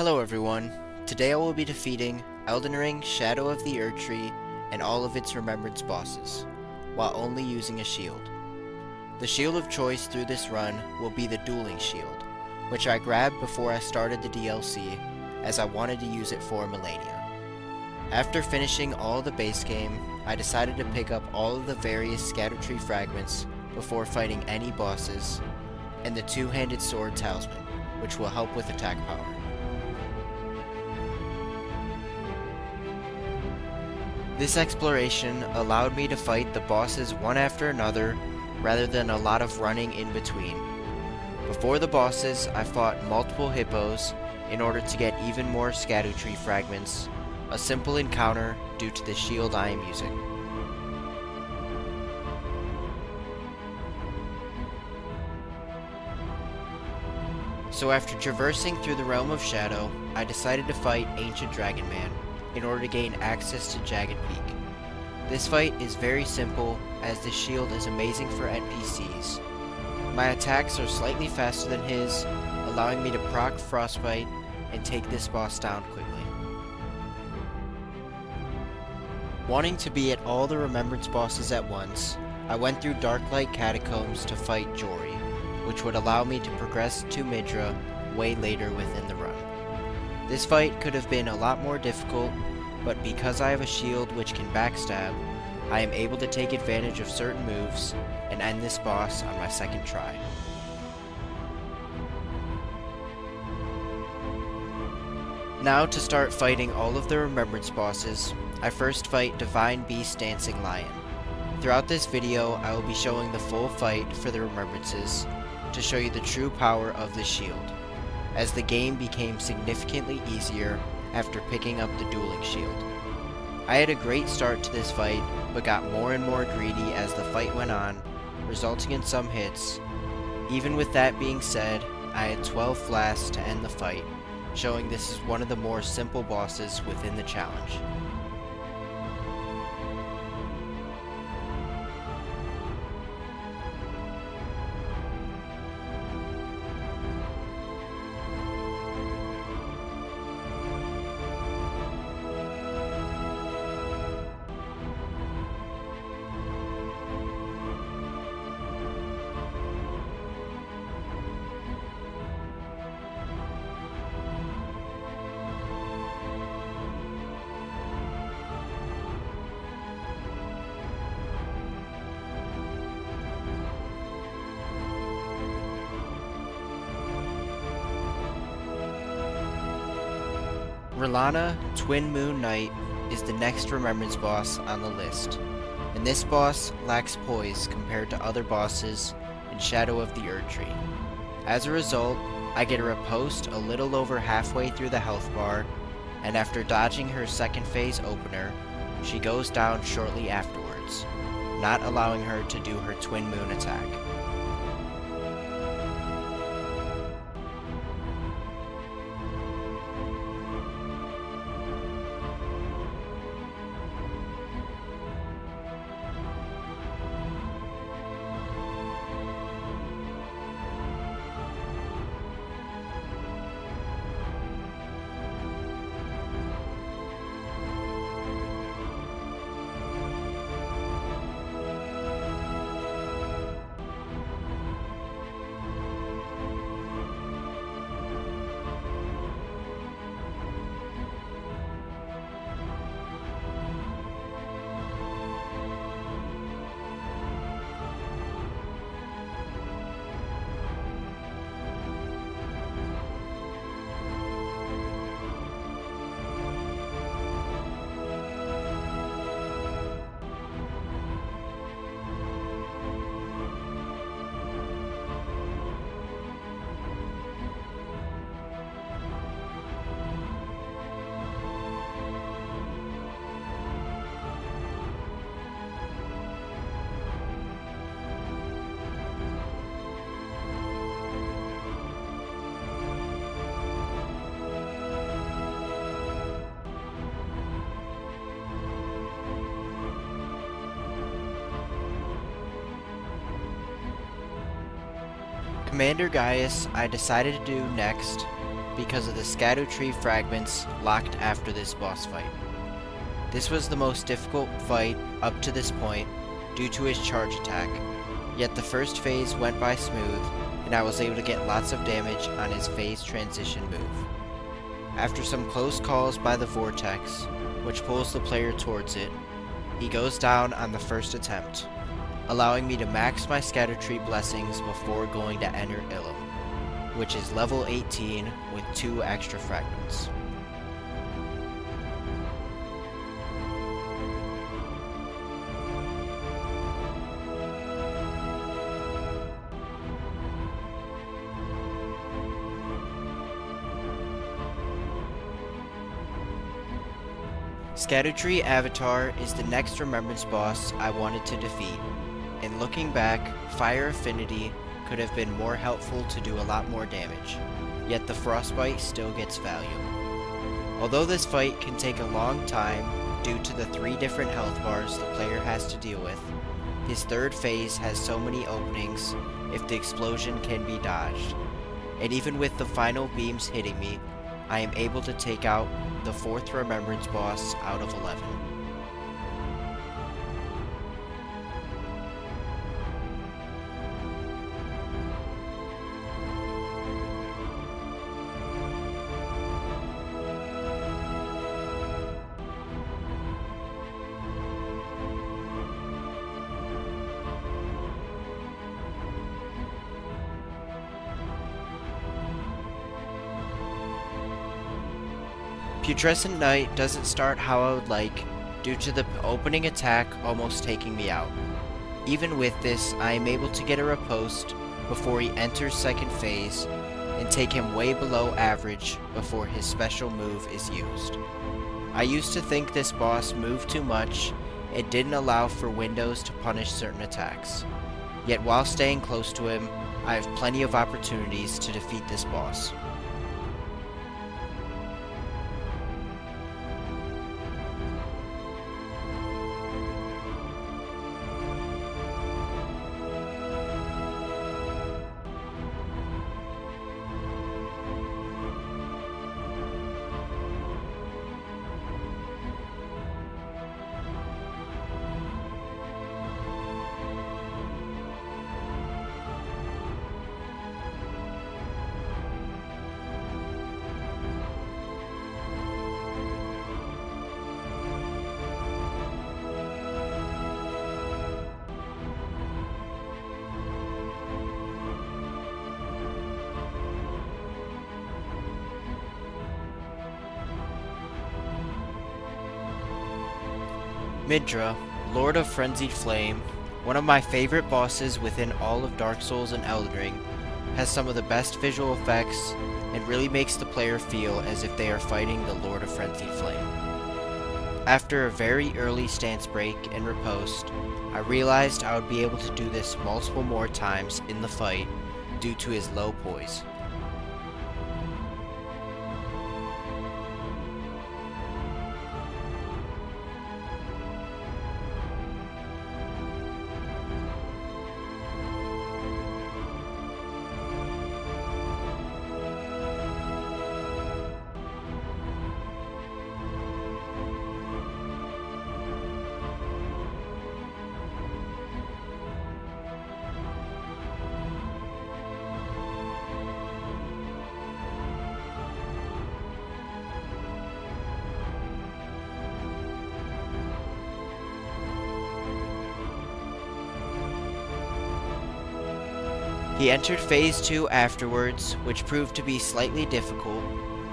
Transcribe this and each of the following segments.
Hello everyone, today I will be defeating Elden Ring, Shadow of the Erdtree, and all of its remembrance bosses, while only using a shield. The shield of choice through this run will be the dueling shield, which I grabbed before I started the DLC, as I wanted to use it for Malenia. After finishing all the base game, I decided to pick up all of the various Scattertree fragments before fighting any bosses, and the two-handed sword talisman, which will help with attack power. This exploration allowed me to fight the bosses one after another rather than a lot of running in between. Before the bosses, I fought multiple hippos in order to get even more Scattertree fragments, a simple encounter due to the shield I am using. So after traversing through the realm of Shadow, I decided to fight Ancient Dragon Man in order to gain access to Jagged Peak. This fight is very simple, as the shield is amazing for NPCs. My attacks are slightly faster than his, allowing me to proc Frostbite and take this boss down quickly. Wanting to be at all the remembrance bosses at once, I went through Darklight Catacombs to fight Jory, which would allow me to progress to Midra way later within the run. This fight could have been a lot more difficult, but because I have a shield which can backstab, I am able to take advantage of certain moves and end this boss on my second try. Now to start fighting all of the remembrance bosses, I first fight Divine Beast Dancing Lion. Throughout this video, I will be showing the full fight for the remembrances to show you the true power of the shield, as the game became significantly easier after picking up the dueling shield. I had a great start to this fight, but got more and more greedy as the fight went on, resulting in some hits. Even with that being said, I had 12 flasks to end the fight, showing this is one of the more simple bosses within the challenge. R'Lana, Twin Moon Knight, is the next remembrance boss on the list, and this boss lacks poise compared to other bosses in Shadow of the Erdtree. As a result, I get a riposte a little over halfway through the health bar, and after dodging her second phase opener, she goes down shortly afterwards, not allowing her to do her Twin Moon attack. Commander Gaius I decided to do next, because of the Erdtree fragments locked after this boss fight. This was the most difficult fight up to this point due to his charge attack, yet the first phase went by smooth and I was able to get lots of damage on his phase transition move. After some close calls by the vortex, which pulls the player towards it, he goes down on the first attempt, allowing me to max my Erdtree blessings before going to enter Ilum, which is level 18 with 2 extra fragments. Erdtree Avatar is the next Remembrance boss I wanted to defeat, and looking back, Fire Affinity could have been more helpful to do a lot more damage, yet the Frostbite still gets value. Although this fight can take a long time due to the 3 different health bars the player has to deal with, his third phase has so many openings if the explosion can be dodged, and even with the final beams hitting me, I am able to take out the 4th Remembrance boss out of 11. Putrescent Knight doesn't start how I would like due to the opening attack almost taking me out. Even with this, I am able to get a riposte before he enters second phase and take him way below average before his special move is used. I used to think this boss moved too much and didn't allow for windows to punish certain attacks. Yet while staying close to him, I have plenty of opportunities to defeat this boss. Midra, Lord of Frenzied Flame, one of my favorite bosses within all of Dark Souls and Elden Ring, has some of the best visual effects and really makes the player feel as if they are fighting the Lord of Frenzied Flame. After a very early stance break and riposte, I realized I would be able to do this multiple more times in the fight due to his low poise. He entered Phase 2 afterwards, which proved to be slightly difficult,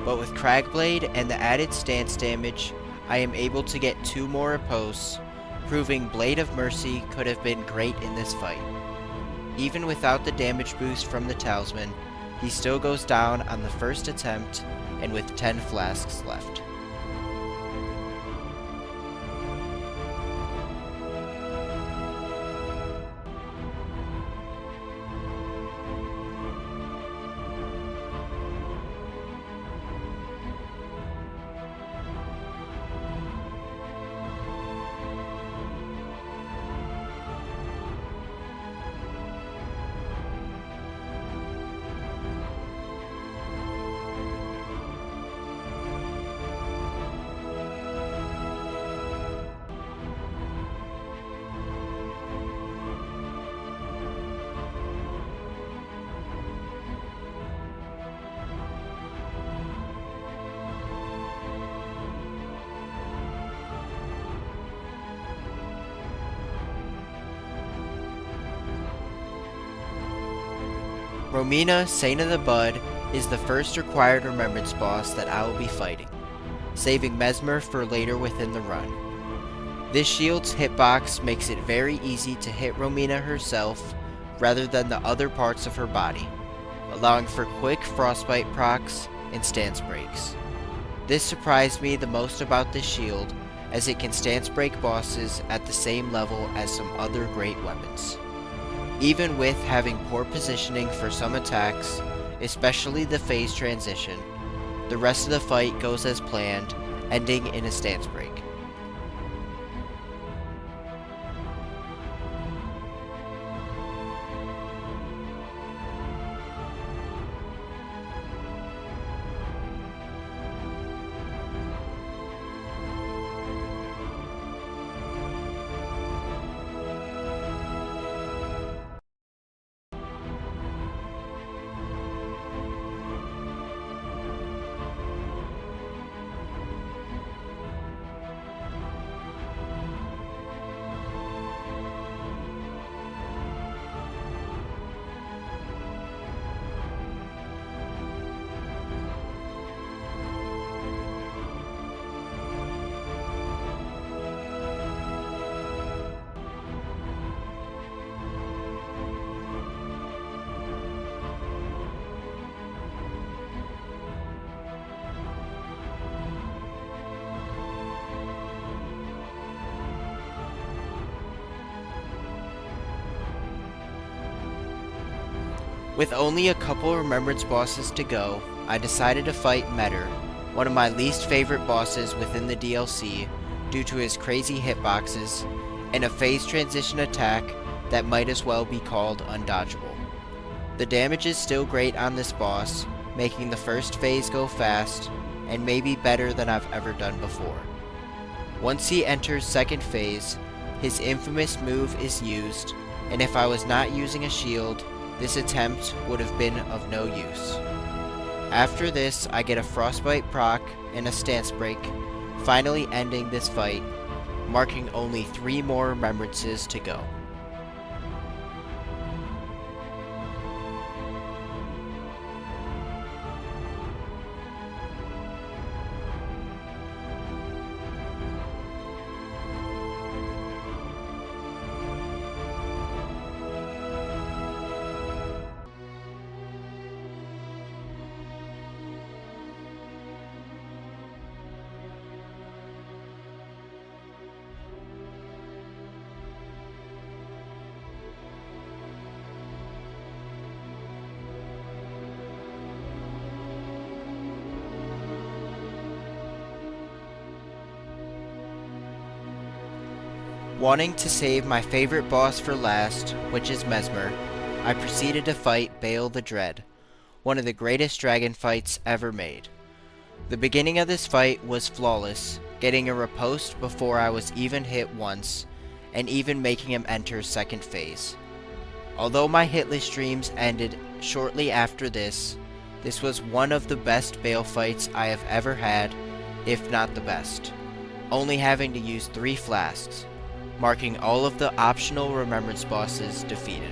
but with Cragblade and the added stance damage, I am able to get 2 more ripostes, proving Blade of Mercy could have been great in this fight. Even without the damage boost from the Talisman, he still goes down on the first attempt and with 10 flasks left. Romina, Saint of the Bud, is the first required remembrance boss that I will be fighting, saving Mesmer for later within the run. This shield's hitbox makes it very easy to hit Romina herself rather than the other parts of her body, allowing for quick frostbite procs and stance breaks. This surprised me the most about this shield, as it can stance break bosses at the same level as some other great weapons. Even with having poor positioning for some attacks, especially the phase transition, the rest of the fight goes as planned, ending in a stance break. With only a couple remembrance bosses to go, I decided to fight Metter, one of my least favorite bosses within the DLC due to his crazy hitboxes and a phase transition attack that might as well be called undodgeable. The damage is still great on this boss, making the first phase go fast and maybe better than I've ever done before. Once he enters second phase, his infamous move is used, and if I was not using a shield, this attempt would have been of no use. After this, I get a frostbite proc and a stance break, finally ending this fight, marking only 3 more remembrances to go. Wanting to save my favorite boss for last, which is Mesmer, I proceeded to fight Baal the Dread, one of the greatest dragon fights ever made. The beginning of this fight was flawless, getting a riposte before I was even hit once, and even making him enter second phase. Although my hitless streams ended shortly after this was one of the best Baal fights I have ever had, if not the best, only having to use 3 flasks, marking all of the optional remembrance bosses defeated.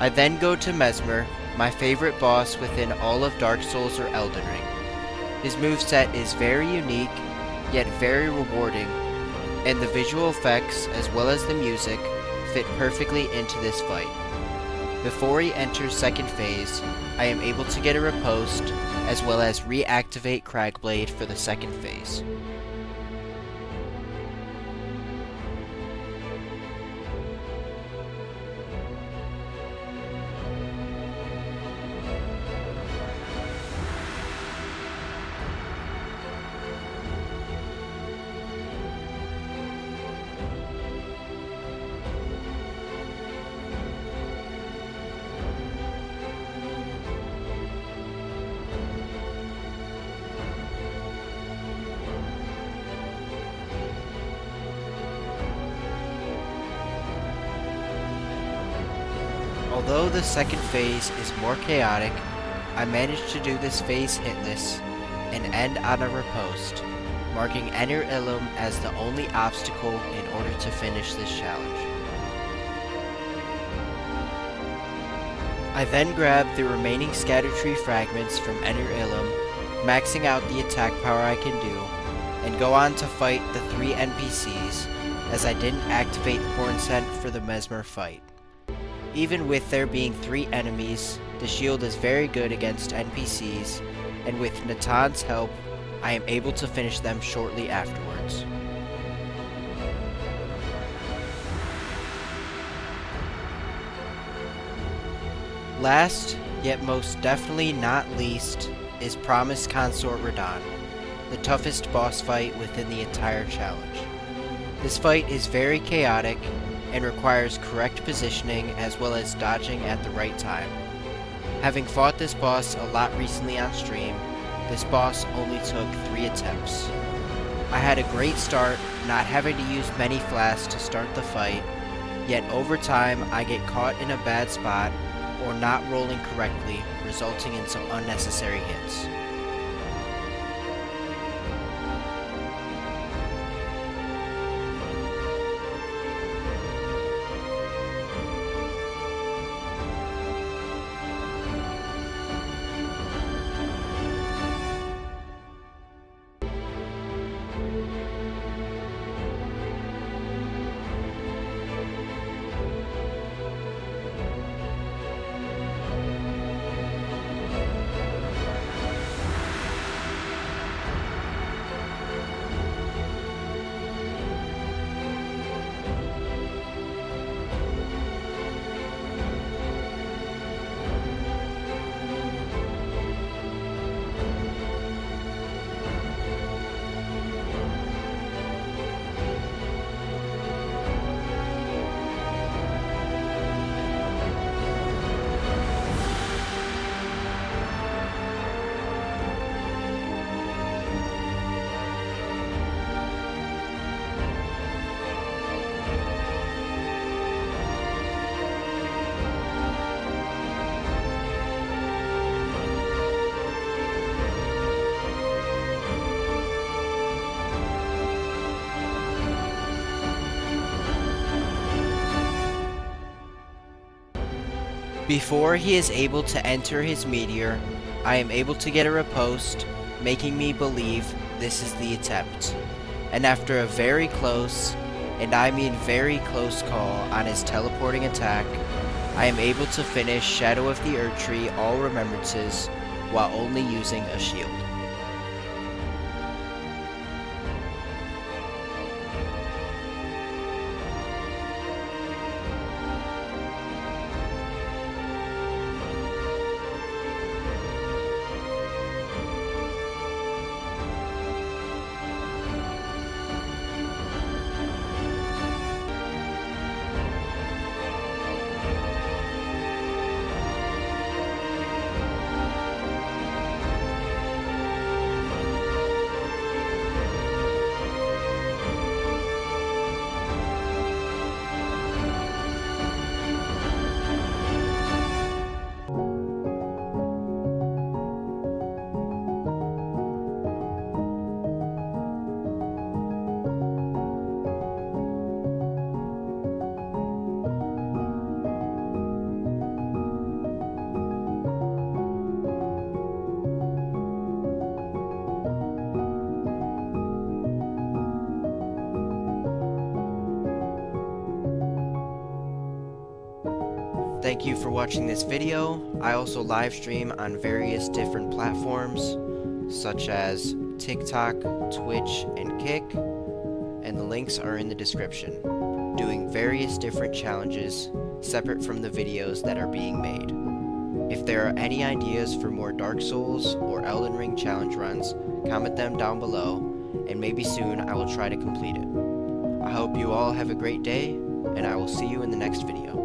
I then go to Mesmer, my favorite boss within all of Dark Souls or Elden Ring. His moveset is very unique, yet very rewarding, and the visual effects as well as the music fit perfectly into this fight. Before he enters second phase, I am able to get a riposte as well as reactivate Cragblade for the second phase. Although the second phase is more chaotic, I managed to do this phase hitless and end on a riposte, marking Enter Ilum as the only obstacle in order to finish this challenge. I then grabbed the remaining Scattertree fragments from Enter Ilum, maxing out the attack power I can do, and go on to fight the 3 NPCs, as I didn't activate Horn Scent for the Mesmer fight. Even with there being 3 enemies, the shield is very good against NPCs, and with Natan's help, I am able to finish them shortly afterwards. Last, yet most definitely not least, is Promised Consort Radahn, the toughest boss fight within the entire challenge. This fight is very chaotic, and requires correct positioning as well as dodging at the right time. Having fought this boss a lot recently on stream, this boss only took 3 attempts. I had a great start, not having to use many flasks to start the fight, yet over time I get caught in a bad spot or not rolling correctly, resulting in some unnecessary hits. Before he is able to enter his meteor, I am able to get a riposte, making me believe this is the attempt. And after a very close, and I mean very close call on his teleporting attack, I am able to finish Shadow of the Erdtree all remembrances while only using a shield. Thank you for watching this video. I also live stream on various different platforms, such as TikTok, Twitch, and Kick, and the links are in the description, doing various different challenges separate from the videos that are being made. If there are any ideas for more Dark Souls or Elden Ring challenge runs, comment them down below, and maybe soon I will try to complete it. I hope you all have a great day, and I will see you in the next video.